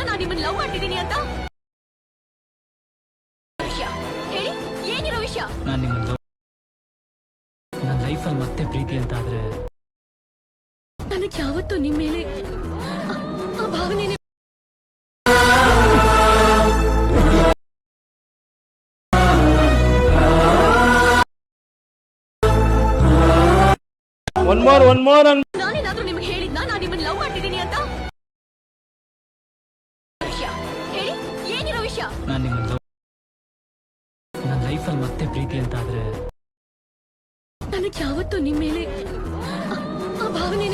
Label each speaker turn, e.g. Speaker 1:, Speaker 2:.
Speaker 1: ನಾನು ನಿಮ್ಮನ್ನ ಲವ್ ಮಾಡ್ತಿದ್ದೀನಿ ಅಂತ? ವಿಷಯ ಹೇಳಿ, ಏನಿರೋ ವಿಷಯ?
Speaker 2: ನಾನು ನಿಮ್ಮನ್ನ ನನ್ನ ಲೈಫಲ್ಲಿ ಮತ್ತೆ ಪ್ರೀತಿ ಅಂತ ಆದ್ರೆ
Speaker 1: ನನಗೆ ಯಾವತ್ತೂ ನಿಮ್ಮ ಮೇಲೆ ಆ ಭಾವನೆ.
Speaker 3: ಒನ್ ಮೋರ್
Speaker 1: ನಾನೇನಾದ್ರೂ ನಿಮ್ಗೆ ಹೇಳಿದ್ನಾ ನಾನು ನಿಮ್ಮನ್ನ ಲವ್ ಮಾಡ್ತಿದ್ದೀನಿ ಅಂತ? ವಿಷಯ ಹೇಳಿ, ಏನಿರೋ ವಿಷಯ?
Speaker 2: ನಾನು ನಿಮ್ಮನ್ನ ನನ್ನ ಲೈಫಲ್ಲಿ ಮತ್ತೆ ಪ್ರೀತಿ ಅಂತ ಆದ್ರೆ
Speaker 1: ನನಗೆ ಯಾವತ್ತೂ ನಿಮ್ಮ ಮೇಲೆ ಆ ಭಾವನೆ.